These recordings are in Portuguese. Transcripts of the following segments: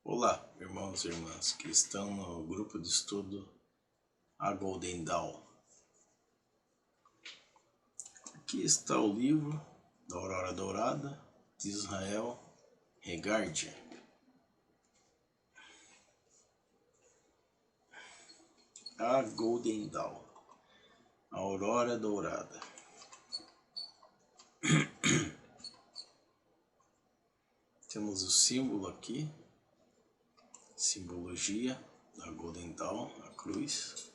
Olá, irmãos e irmãs que estão no grupo de estudo A Golden Dawn. Aqui está o livro da Aurora Dourada de Israel Regardie. A Golden Dawn, a Aurora Dourada. Temos o símbolo aqui, simbologia da Golden Dawn, a cruz.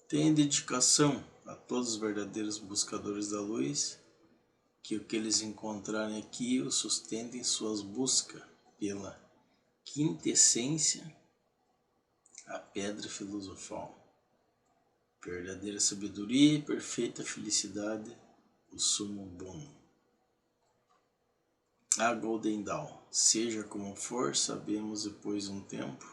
Tem dedicação a todos os verdadeiros buscadores da luz, que o que eles encontrarem aqui o sustentem em suas buscas pela quintessência, a pedra filosofal, verdadeira sabedoria e perfeita felicidade, o sumo bono. A Golden Dawn, seja como for, sabemos depois de um tempo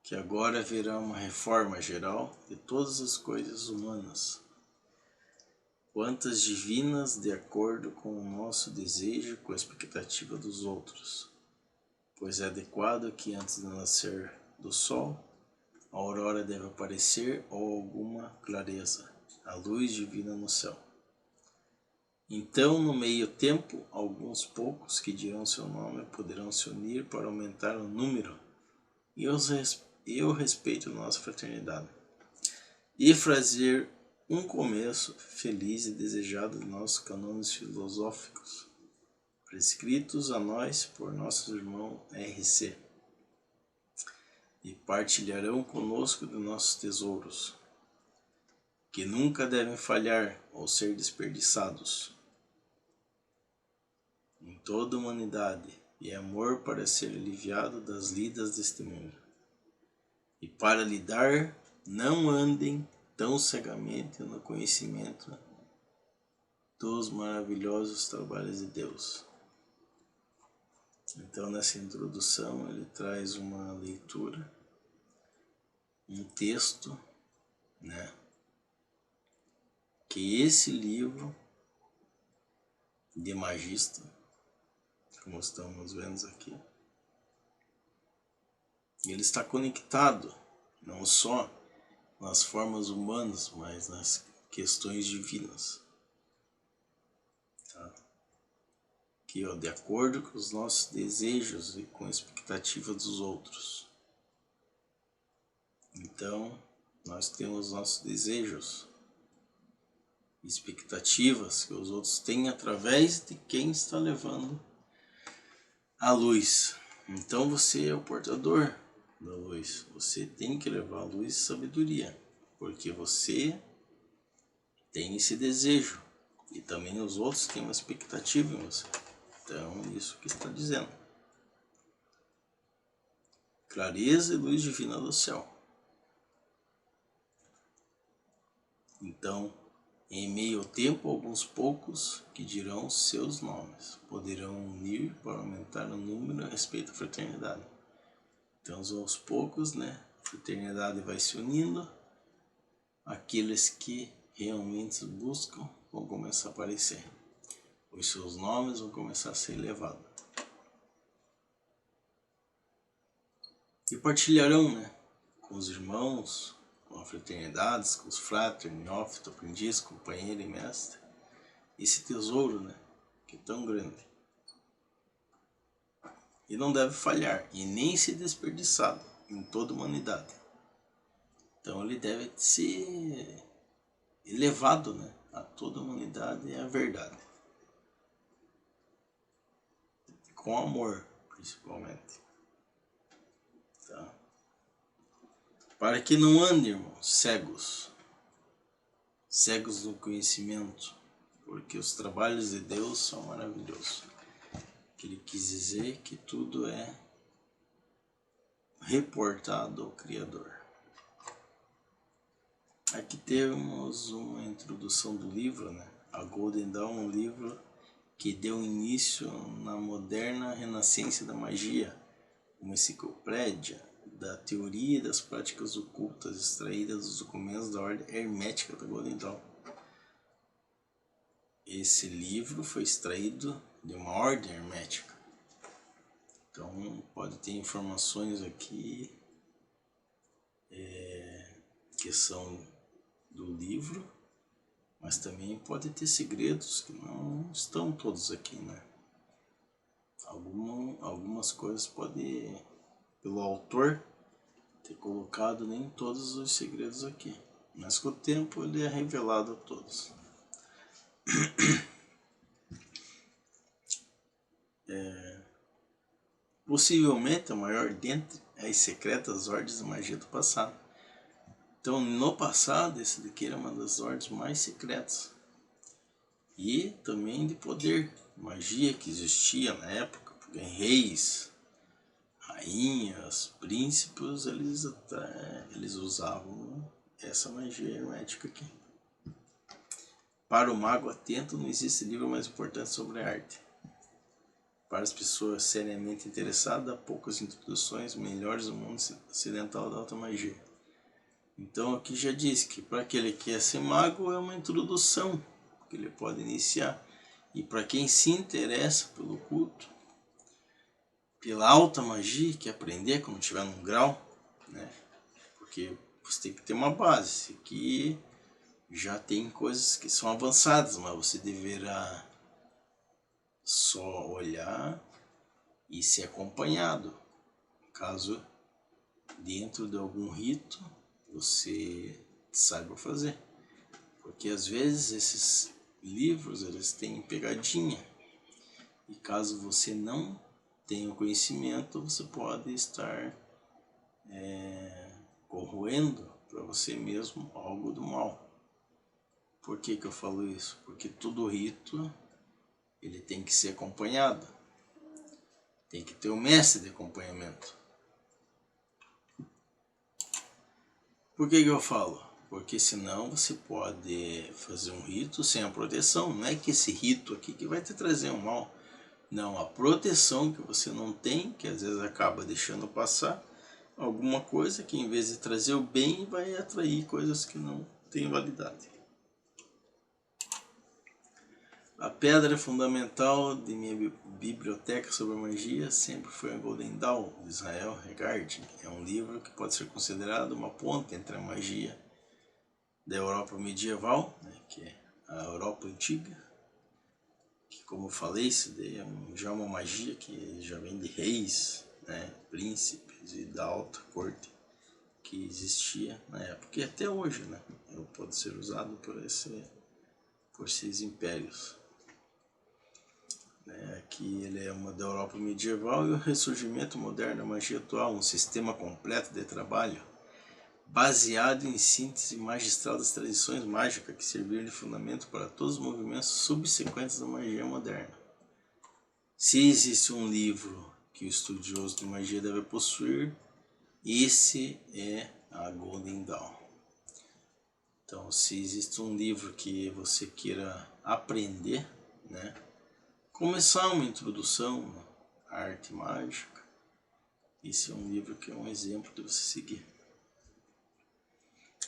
que agora haverá uma reforma geral de todas as coisas humanas, quantas divinas, de acordo com o nosso desejo, com a expectativa dos outros, pois é adequado que antes do nascer do sol, a aurora deve aparecer ou alguma clareza, a luz divina no céu. Então, no meio tempo, alguns poucos que dirão seu nome poderão se unir para aumentar o número e o respeito da nossa fraternidade, e fazer um começo feliz e desejado de nossos cânones filosóficos, prescritos a nós por nosso irmão RC, e partilharão conosco de nossos tesouros, que nunca devem falhar ou ser desperdiçados. Em toda a humanidade, e amor para ser aliviado das lidas deste mundo. E para lidar, não andem tão cegamente no conhecimento dos maravilhosos trabalhos de Deus. Então, nessa introdução, ele traz uma leitura, um texto, que esse livro de Magista, como estamos vendo aqui, ele está conectado não só nas formas humanas, mas nas questões divinas. Tá? Que de acordo com os nossos desejos e com a expectativa dos outros. Então, nós temos nossos desejos, expectativas que os outros têm através de quem está levando a luz. Então você é o portador da luz. Você tem que levar a luz e sabedoria, porque você tem esse desejo e também os outros têm uma expectativa em você. Então, isso que está dizendo. Clareza e luz divina do céu. Então, em meio ao tempo, alguns poucos que dirão seus nomes poderão unir para aumentar o número a respeito da fraternidade. Então, aos poucos, a fraternidade vai se unindo. Aqueles que realmente buscam vão começar a aparecer. Os seus nomes vão começar a ser elevados. E partilharão, com os irmãos, com as fraternidades, com os frater, neófito, aprendiz, companheiro e mestre, esse tesouro, que é tão grande. E não deve falhar, e nem ser desperdiçado em toda a humanidade. Então ele deve ser elevado, a toda a humanidade e a verdade. Com amor, principalmente. Tá? Para que não andem, irmãos, cegos no conhecimento, porque os trabalhos de Deus são maravilhosos. Que ele quis dizer que tudo é reportado ao Criador. Aqui temos uma introdução do livro, A Golden Dawn, um livro que deu início na moderna renascença da magia, uma enciclopédia da teoria e das práticas ocultas extraídas dos documentos da ordem hermética da Golden Dawn. esse livro foi extraído de uma ordem hermética. Então pode ter informações aqui que são do livro, mas também pode ter segredos que não estão todos aqui, né? Algumas coisas pode, pelo autor, ter colocado nem todos os segredos aqui, mas com o tempo ele é revelado a todos. Possivelmente a maior dentre as secretas ordens de magia do passado. Então, no passado, esse daqui era uma das ordens mais secretas. E também de poder, magia que existia na época, porque reis, rainhas, príncipes, eles usavam essa magia hermética aqui. Para o mago atento, não existe livro mais importante sobre a arte. Para as pessoas seriamente interessadas, há poucas introduções melhores do mundo ocidental da alta magia. Então aqui já diz que para aquele que quer ser mago é uma introdução que ele pode iniciar. E para quem se interessa pelo culto, pela alta magia, que aprender quando estiver num grau, né? Porque você tem que ter uma base. Aqui já tem coisas que são avançadas, mas você deverá só olhar e ser acompanhado. Caso dentro de algum rito você saiba fazer. Porque às vezes esses livros eles têm pegadinha. E caso você não tenha o conhecimento, você pode estar corroendo para você mesmo algo do mal. Por que eu falo isso? Porque todo rito ele tem que ser acompanhado. Tem que ter um mestre de acompanhamento. Por que eu falo? Porque senão você pode fazer um rito sem a proteção. Não é que esse rito aqui que vai te trazer um mal. Não, a proteção que você não tem, que às vezes acaba deixando passar alguma coisa que em vez de trazer o bem, vai atrair coisas que não têm validade. A pedra fundamental de minha biblioteca sobre magia sempre foi a Golden Dawn, de Israel Regardie. É um livro que pode ser considerado uma ponte entre a magia da Europa medieval, né, que é a Europa antiga, que como eu falei, isso daí é já uma magia que já vem de reis, né, príncipes e da alta corte que existia na época e até hoje, né, pode ser usado por esses impérios. Aqui ele é uma da Europa medieval e o ressurgimento moderno da magia atual, um sistema completo de trabalho baseado em síntese magistral das tradições mágicas que serviram de fundamento para todos os movimentos subsequentes da magia moderna. Se existe um livro que o estudioso de magia deve possuir, esse é a Golden Dawn. Então, se existe um livro que você queira aprender, né, começar uma introdução à arte mágica, esse é um livro que é um exemplo de você seguir.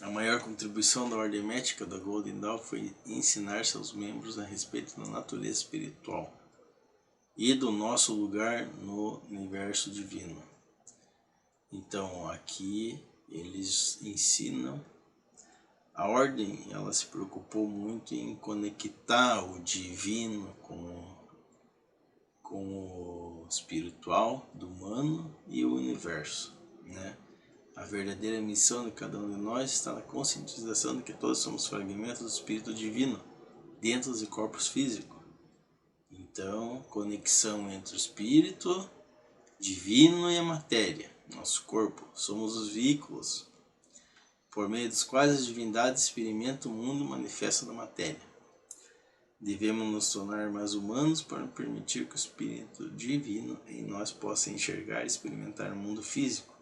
A maior contribuição da ordem hermética da Golden Dawn foi ensinar seus membros a respeito da natureza espiritual e do nosso lugar no universo divino. Então aqui eles ensinam. A ordem ela se preocupou muito em conectar o divino com o espiritual do humano e o universo, né? A verdadeira missão de cada um de nós está na conscientização de que todos somos fragmentos do Espírito Divino dentro de corpos físicos. Então, conexão entre o Espírito Divino e a matéria, nosso corpo. Somos os veículos por meio dos quais as divindades experimentam o mundo manifesto da matéria. Devemos nos tornar mais humanos para permitir que o Espírito Divino em nós possa enxergar e experimentar o mundo físico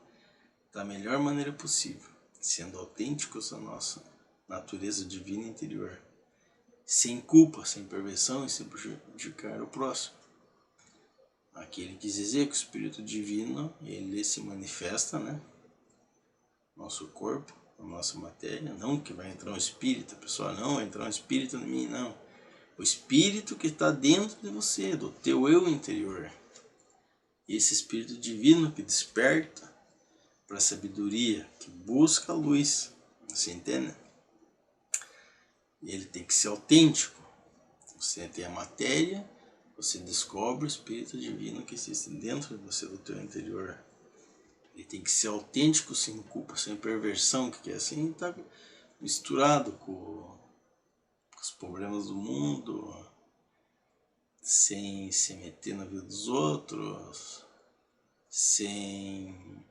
da melhor maneira possível, sendo autênticos à nossa natureza divina interior, sem culpa, sem perversão e sem prejudicar o próximo. Aqui ele quis dizer que o Espírito Divino, ele se manifesta, né, no nosso corpo, na nossa matéria, não que vai entrar um espírito, pessoal, não vai entrar um espírito em mim, não. O espírito que está dentro de você, do teu eu interior. Esse espírito divino que desperta para a sabedoria, que busca a luz. Você entende? Ele tem que ser autêntico. Você tem a matéria, você descobre o espírito divino que existe dentro de você, do teu interior. Ele tem que ser autêntico, sem culpa, sem perversão, que é assim, está misturado com os problemas do mundo, sem se meter na vida dos outros, sem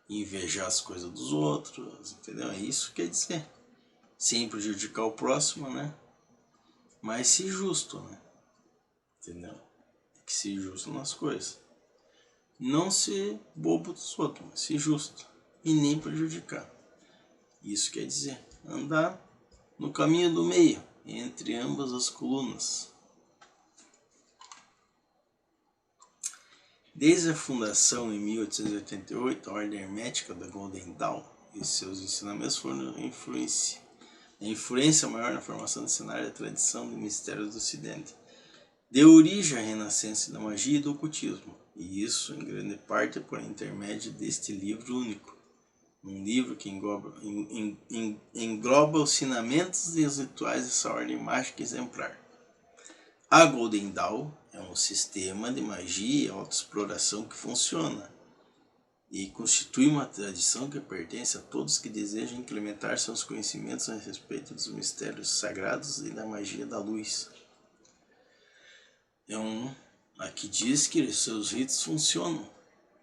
invejar as coisas dos outros, entendeu? É isso que quer dizer. Sem prejudicar o próximo, né? Mas ser justo, né? Entendeu? Tem que ser justo nas coisas. Não ser bobo dos outros, mas ser justo. E nem prejudicar. Isso quer dizer andar no caminho do meio, entre ambas as colunas. Desde a fundação em 1888, a Ordem Hermética da Golden Dawn e seus ensinamentos foram a influência maior na formação do cenário da tradição de mistérios do Ocidente. Deu origem à renascença da magia e do ocultismo, e isso em grande parte por intermédio deste livro único. Um livro que engloba os ensinamentos e os rituais dessa ordem mágica exemplar. A Golden Dawn é um sistema de magia e autoexploração que funciona e constitui uma tradição que pertence a todos que desejam implementar seus conhecimentos a respeito dos mistérios sagrados e da magia da luz. Aqui diz que seus ritos funcionam,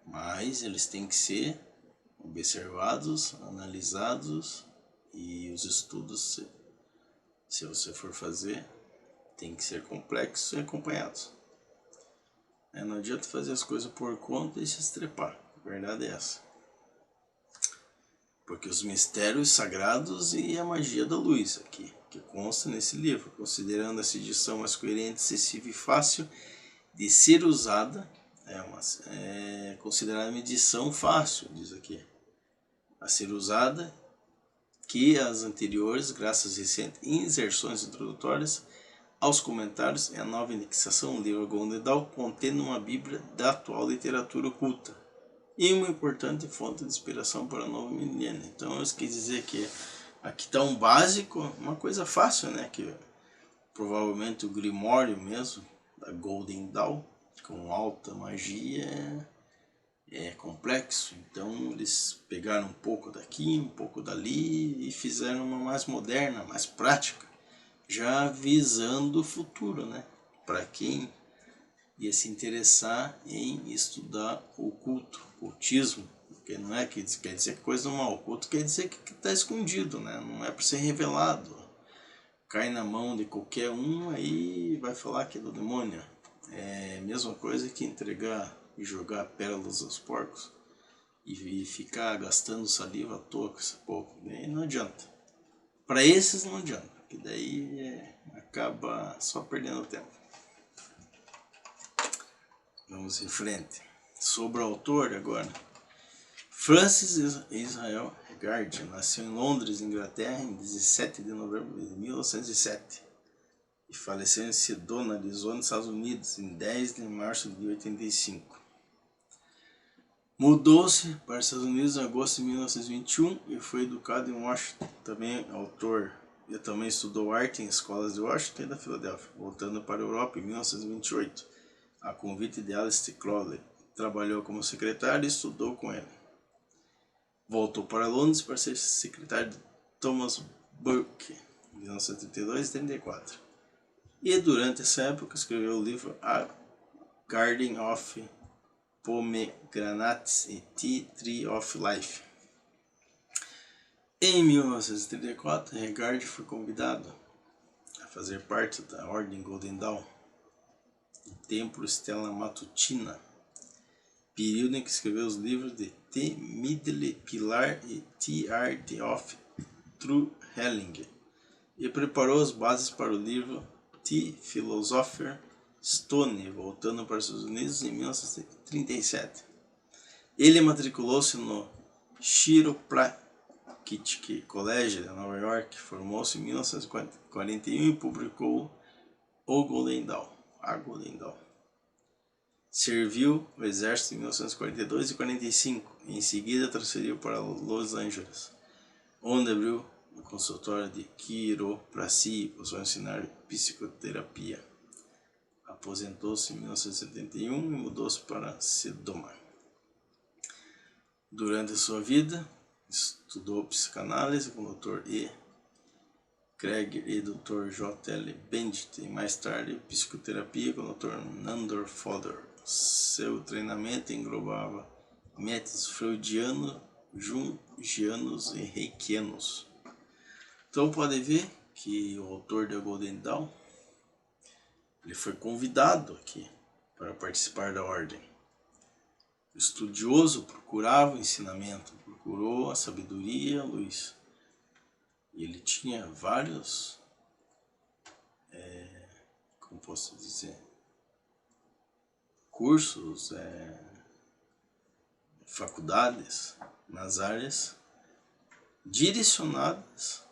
mas eles têm que ser observados, analisados, e os estudos, se você for fazer, tem que ser complexos e acompanhados. Não adianta fazer as coisas por conta e se estrepar. A verdade é essa. Porque os mistérios sagrados e a magia da luz aqui, que consta nesse livro, considerando essa edição mais coerente, acessível e fácil de ser usada, é considerada uma edição fácil, diz aqui, a ser usada, que as anteriores, graças às recentes inserções introdutórias aos comentários e a nova indexação, o livro Golden Dawn contendo uma bíblia da atual literatura oculta e uma importante fonte de inspiração para o novo milênio. Então eu quis dizer que aqui está um básico, uma coisa fácil, né? Que provavelmente o Grimório mesmo, da Golden Dawn, com alta magia, é complexo. Então eles pegaram um pouco daqui, um pouco dali e fizeram uma mais moderna, mais prática, já visando o futuro, né? Para quem ia se interessar em estudar o ocultismo, porque não é que quer dizer que coisa mal, oculto quer dizer que está escondido, né? Não é para ser revelado. Cai na mão de qualquer um, aí vai falar que é do demônio. É a mesma coisa que entregar e jogar pérolas aos porcos e ficar gastando saliva à toa com esse pouco. Daí não adianta. Para esses não adianta, porque daí acaba só perdendo tempo. Vamos em frente. Sobre o autor agora. Francis Israel Regard nasceu em Londres, Inglaterra, em 17 de novembro de 1907 e faleceu em Sedona, Arizona, Estados Unidos, em 10 de março de 85. Mudou-se para os Estados Unidos em agosto de 1921 e foi educado em Washington. Também autor, ele também estudou arte em escolas de Washington e da Filadélfia, voltando para a Europa em 1928, a convite de Aleister Crowley. Trabalhou como secretário e estudou com ele. Voltou para Londres para ser secretário de Thomas Burke, em 1932 e 34. E durante essa época escreveu o livro A Garden of Pomegranates e Tea Tree of Life. Em 1934, Regard foi convidado a fazer parte da Ordem Golden Dawn, do Templo Stella Matutina, período em que escreveu os livros de The Middle Pillar e The Art of True Healing, e preparou as bases para o livro The Philosopher's Stone, voltando para os Estados Unidos em 1937. Ele matriculou-se no Chiropractic College de Nova York, formou-se em 1941 e publicou o Golden Dawn, a Golden Dawn. Serviu o exército em 1942 e 45, e em seguida transferiu para Los Angeles, onde abriu o consultório de quiropraxia e passou a ensinar psicoterapia. Aposentou-se em 1971 e mudou-se para Sedona. Durante a sua vida, estudou psicanálise com o Dr. E. Craig e Dr. J. L. Bendit, e mais tarde psicoterapia com o Dr. Nandor Fodor. Seu treinamento englobava métodos freudianos, jungianos e reikianos. Então pode ver que o autor da Golden Dawn, ele foi convidado aqui para participar da ordem. O estudioso procurava o ensinamento, procurou a sabedoria e a luz. E ele tinha vários, como posso dizer, cursos, faculdades nas áreas direcionadas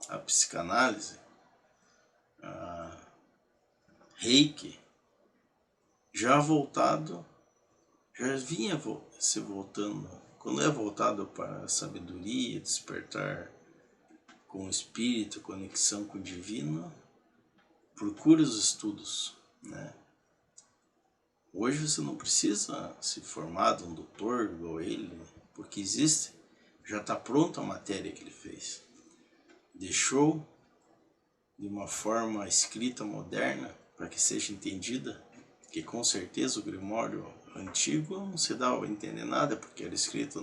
à psicanálise, a Reiki, já vinha se voltando, quando é voltado para a sabedoria, despertar com o espírito, conexão com o divino, procure os estudos, né? Hoje você não precisa se formar de um doutor igual ele, porque existe, já está pronta a matéria que ele fez. Deixou de uma forma escrita moderna para que seja entendida, que com certeza o Grimório antigo não se dava a entender nada, porque era escrito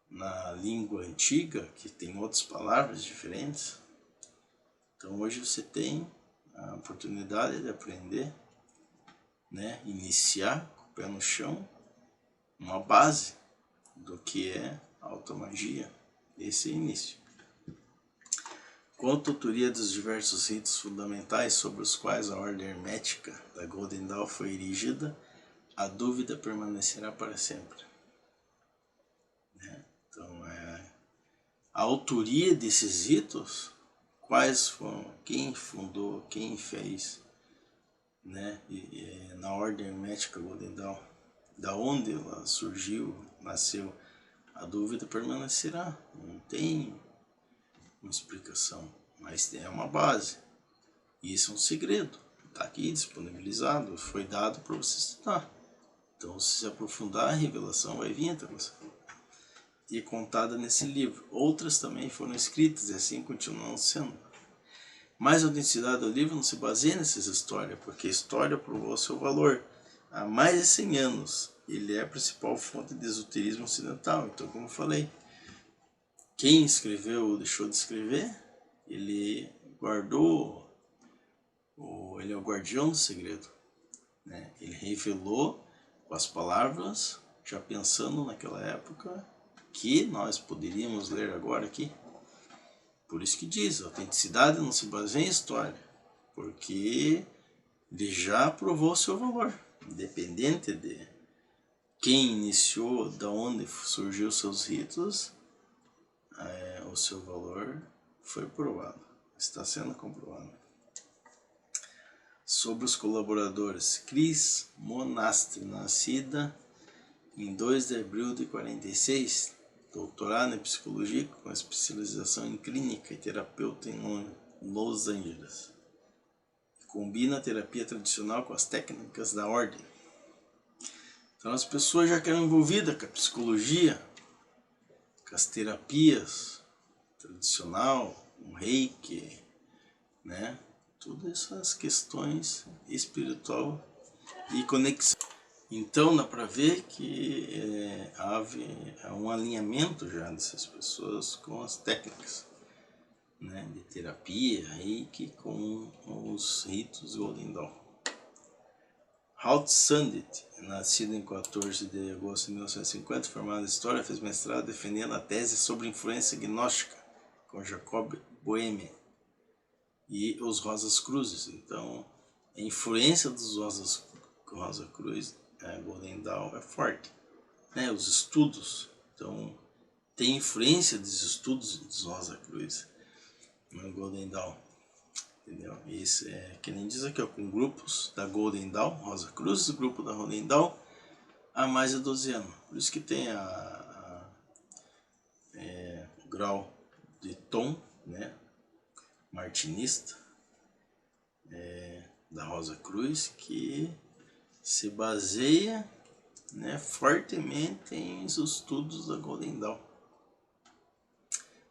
na língua antiga, que tem outras palavras diferentes. Então hoje você tem a oportunidade de aprender, né? Iniciar com o pé no chão, uma base do que é automagia. Esse é o início. Com a tutoria dos diversos ritos fundamentais sobre os quais a ordem hermética da Golden Dawn foi erigida, a dúvida permanecerá para sempre. Então, a autoria desses ritos, quais foram, quem fundou, quem fez, né? Na ordem hermética Golden Dawn, da onde ela surgiu, nasceu, a dúvida permanecerá. Não tem uma explicação, mas é uma base. E isso é um segredo. Está aqui disponibilizado, foi dado para você estudar. Então, se aprofundar, a revelação vai vir até você. E é contada nesse livro. Outras também foram escritas e assim continuam sendo. Mas a autenticidade do livro não se baseia nessas histórias, porque a história provou seu valor. Há mais de 100 anos, ele é a principal fonte de esoterismo ocidental. Então, como eu falei, quem escreveu ou deixou de escrever, ele guardou, ele é o guardião do segredo, né? Ele revelou com as palavras, já pensando naquela época, que nós poderíamos ler agora aqui. Por isso que diz, a autenticidade não se baseia em história, porque ele já provou seu valor, independente de quem iniciou, de onde surgiu seus ritos, o seu valor foi provado, está sendo comprovado. Sobre os colaboradores, Cris Monastre, nascida em 2 de abril de 46, doutorada em psicologia com especialização em clínica e terapeuta em Los Angeles. Combina a terapia tradicional com as técnicas da ordem. Então as pessoas já que eram envolvidas com a psicologia, com as terapias tradicional, com reiki, né? Todas essas questões espiritual e conexão. Então dá para ver que há um alinhamento já dessas pessoas com as técnicas, né, de terapia, reiki, com os ritos Golden Dawn. Halt Sandit, nascido em 14 de agosto de 1950, formado em História, fez mestrado defendendo a tese sobre influência gnóstica com Jacob Boehme e os Rosas Cruzes. Então, a influência dos Rosa Cruz, Golden Dawn, é forte, né? Os estudos, então tem influência dos estudos dos Rosa Cruz no Golden Dawn, entendeu? Isso é que nem diz aqui, ó, com grupos da Golden Dawn, Rosa Cruz, o grupo da Golden Dawn, há mais de 12 anos. Por isso que tem o grau de tom, né, martinista, da Rosa Cruz, que se baseia, né, fortemente em estudos da Golden Dawn.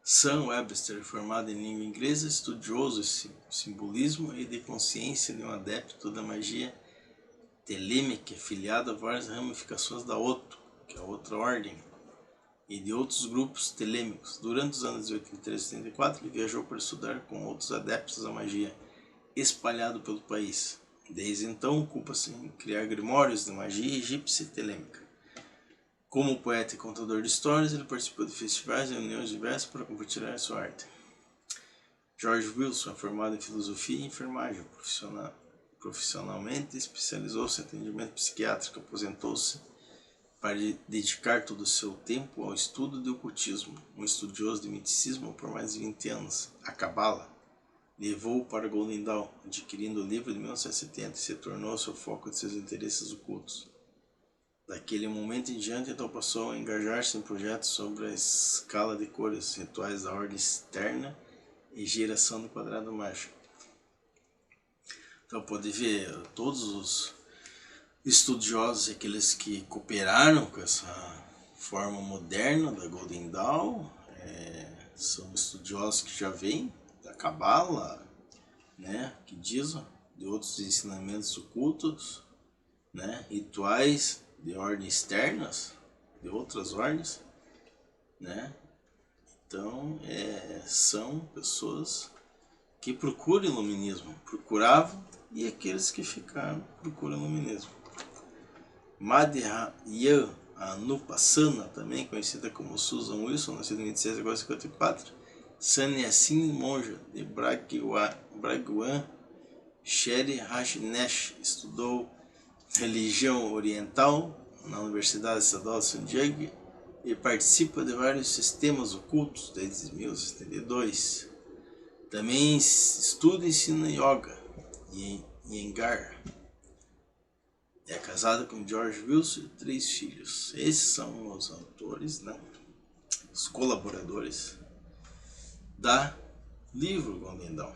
Sam Webster, formado em língua inglesa, estudioso de simbolismo e de consciência de um adepto da magia telêmica, afiliado a várias ramificações da Otto, que é a outra ordem, e de outros grupos telêmicos. Durante os anos de 83 e 84, ele viajou para estudar com outros adeptos da magia espalhado pelo país. Desde então, ocupa-se em criar grimórios de magia egípcia e telêmica. Como poeta e contador de histórias, ele participou de festivais e reuniões diversas para compartilhar sua arte. George Wilson é formado em filosofia e enfermagem. Profissionalmente, especializou-se em atendimento psiquiátrico, aposentou-se para dedicar todo o seu tempo ao estudo do ocultismo. Um estudioso de misticismo por mais de 20 anos, a Cabala, levou-o para Golden Dawn, adquirindo o livro de 1970 e se tornou seu foco de seus interesses ocultos. Daquele momento em diante, então passou a engajar-se em projetos sobre a escala de cores, rituais da ordem externa e geração do quadrado mágico. Então pode ver, todos os estudiosos, aqueles que cooperaram com essa forma moderna da Golden Dawn, são estudiosos que já vêm da Cabala, né, que diz, de outros ensinamentos ocultos, né, rituais de ordens externas, de outras ordens, né? Então, são pessoas que procuram iluminismo, procuravam, e aqueles que ficaram procuram iluminismo. Madhya Anupassana, também conhecida como Susan Wilson, nascida em 26 de agosto de 54, sannyasini monja de Bhagwan Shri Rajneesh, estudou religião oriental na Universidade Estadual de Sandiag e participa de vários sistemas ocultos desde 1972. Também estuda e ensina yoga em Iyengar. É casada com George Wilson e 3 filhos. Esses são os autores, né, os colaboradores da livro Golden Dawn.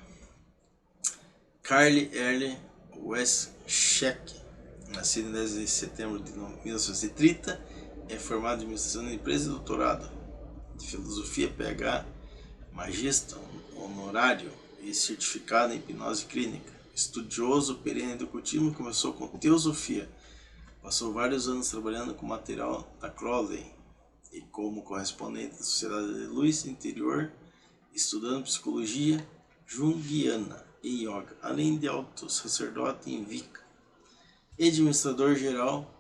Carly Earle Westschek, nascido em 10 de setembro de 1930, é formado em administração de empresa e doutorado de filosofia, PH, magista honorário e certificado em hipnose clínica. Estudioso perene do ocultismo, começou com teosofia. Passou vários anos trabalhando com material da Crowley e como correspondente da Sociedade de Luz Interior, estudando psicologia junguiana e yoga, além de auto-sacerdote em Wicca. Administrador-geral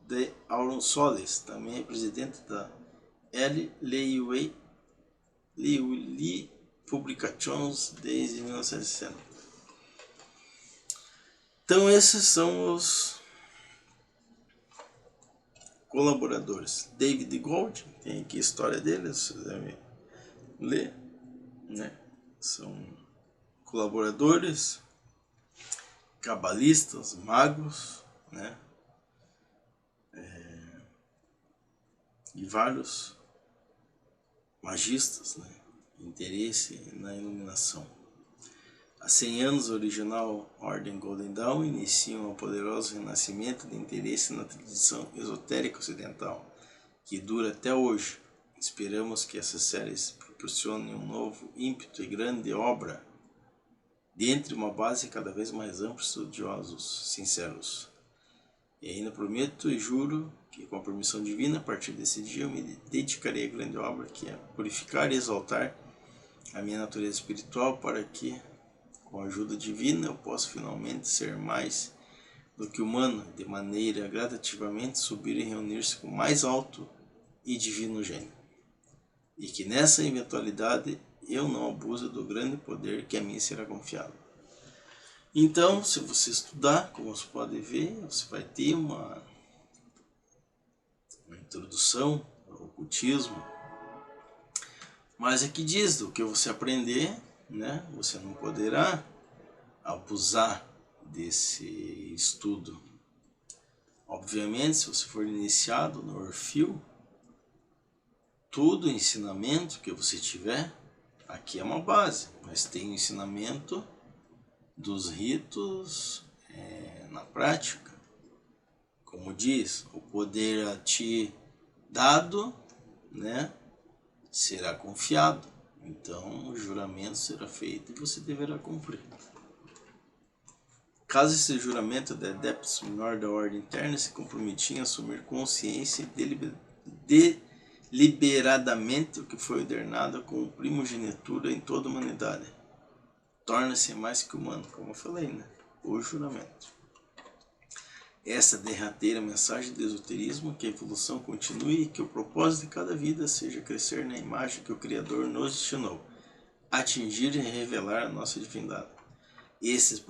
de Auron Solis, também é presidente da L. Lilly Publications desde 1960. Então esses são os colaboradores. David Gold, tem aqui a história dele, se vocês devem ler, né? São colaboradores, cabalistas, magos, né? E vários magistas, né? Interesse na iluminação. Há 100 anos, a original Ordem Golden Dawn inicia um poderoso renascimento de interesse na tradição esotérica ocidental, que dura até hoje. Esperamos que essas séries proporcionem um novo ímpeto e grande obra, dentre uma base cada vez mais ampla de estudiosos sinceros. E ainda prometo e juro que, com a permissão divina, a partir desse dia eu me dedicarei à grande obra, que é purificar e exaltar a minha natureza espiritual, para que, com a ajuda divina, eu possa finalmente ser mais do que humano, de maneira a gradativamente subir e reunir-se com o mais alto e divino gênio. E que nessa eventualidade eu não abuse do grande poder que a mim será confiado. Então, se você estudar, como você pode ver, você vai ter uma introdução ao ocultismo. Mas aqui diz, do que você aprender, né, você não poderá abusar desse estudo. Obviamente, se você for iniciado no Orfeu, todo o ensinamento que você tiver, aqui é uma base, mas tem o ensinamento dos ritos na prática. Como diz, o poder a ti dado, né, será confiado. Então, o juramento será feito e você deverá cumprir. Caso esse juramento de adeptos menor da ordem interna se comprometia a assumir consciência deliberadamente o que foi ordenado com primogenitura em toda a humanidade, torna-se mais que humano, como eu falei, né? O juramento. Essa derradeira mensagem do esoterismo, que a evolução continue e que o propósito de cada vida seja crescer na imagem que o Criador nos destinou, atingir e revelar a nossa divindade. Esses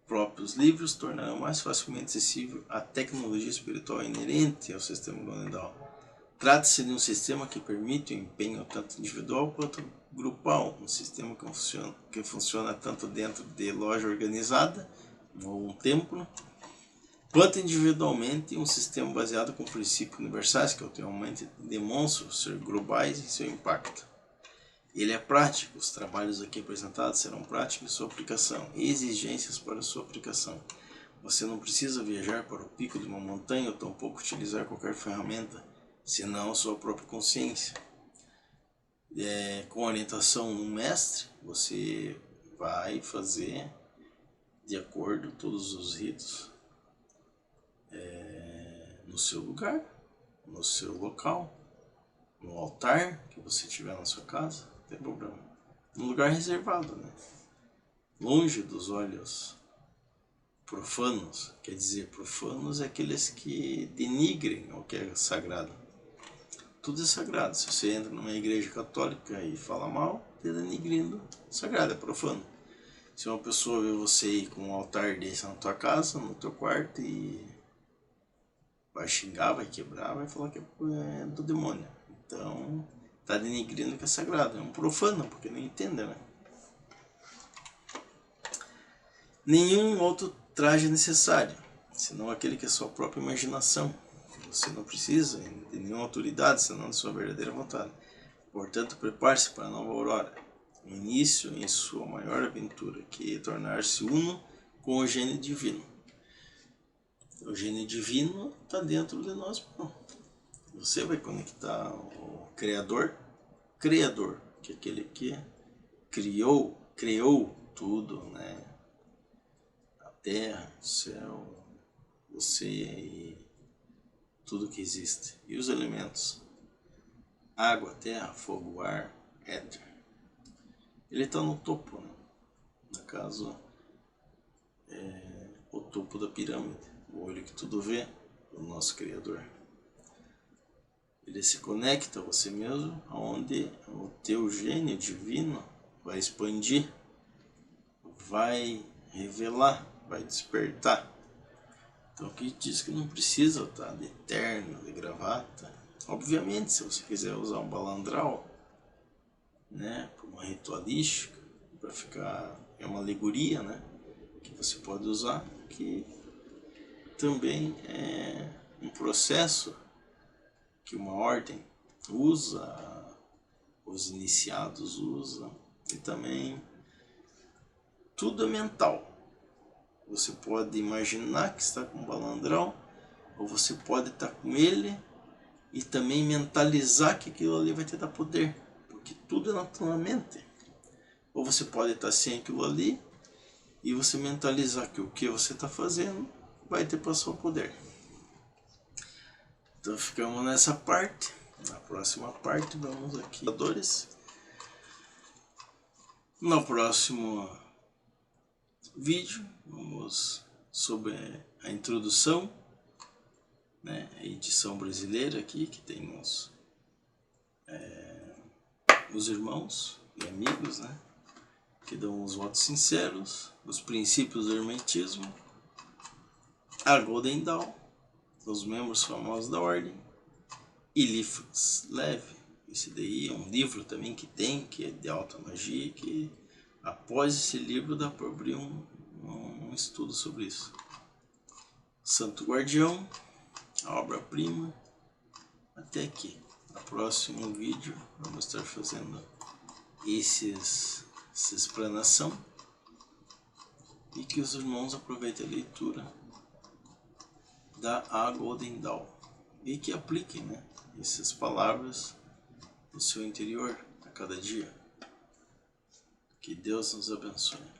próprios livros tornarão mais facilmente acessível a tecnologia espiritual inerente ao sistema global. Trata-se de um sistema que permite o empenho tanto individual quanto grupal, um sistema que funciona tanto dentro de loja organizada, ou um templo, quanto individualmente em um sistema baseado com princípios universais que atualmente demonstram ser globais em seu impacto. Ele é prático, os trabalhos aqui apresentados serão práticos em sua aplicação e exigências para sua aplicação. Você não precisa viajar para o pico de uma montanha ou tampouco utilizar qualquer ferramenta, senão a sua própria consciência. Com orientação no mestre, você vai fazer de acordo com todos os ritos no seu lugar, no seu local, no altar que você tiver na sua casa, não tem problema. Num lugar reservado, né? Longe dos olhos profanos, quer dizer, profanos é aqueles que denigrem o que é sagrado. Tudo é sagrado. Se você entra numa igreja católica e fala mal, está denigrindo sagrado, é profano. Se uma pessoa vê você ir com um altar desse na tua casa, no teu quarto, e vai xingar, vai quebrar, vai falar que é do demônio. Então, está denigrindo o que é sagrado. É um profano, porque não entende, né? Nenhum outro traje é necessário, senão aquele que é sua própria imaginação. Você não precisa de nenhuma autoridade, senão de sua verdadeira vontade. Portanto, prepare-se para a nova aurora, o início em sua maior aventura, que é tornar-se uno com o gênio divino. O gênio divino está dentro de nós. Você vai conectar o Criador, que é aquele que criou tudo, né? A terra, o céu, você e tudo que existe. E os elementos: água, terra, fogo, ar, éter. Ele está no topo, né? No caso, o topo da pirâmide, o olho que tudo vê, o nosso Criador. Ele se conecta a você mesmo, onde o teu gênio divino vai expandir, vai revelar, vai despertar. Então aqui diz que não precisa estar de terno, de gravata. Obviamente, se você quiser usar um balandral, né, para uma ritualística, para ficar, é uma alegoria, né, que você pode usar, que também é um processo que uma ordem usa, os iniciados usam, e também tudo é mental. Você pode imaginar que está com um balandrão, ou você pode estar com ele e também mentalizar que aquilo ali vai te dar poder, porque tudo é na tua mente. Ou você pode estar sem aquilo ali e você mentalizar que o que você está fazendo vai te passar o poder. Então ficamos nessa parte. Na próxima parte vamos aqui. No próximo vídeo vamos sobre a introdução, né, a edição brasileira aqui, que tem os irmãos e amigos, né, que dão os votos sinceros, os princípios do hermetismo, a Golden Dawn, os membros famosos da ordem, e Eliphas Levi. Esse daí é um livro também que é de alta magia, que após esse livro dá para abrir um estudo sobre isso. Santo Guardião, a obra-prima. Até aqui. No próximo vídeo vamos estar fazendo essa explanação, e que os irmãos aproveitem a leitura da A Golden Dawn e que apliquem, né, essas palavras no seu interior a cada dia. Que Deus nos abençoe.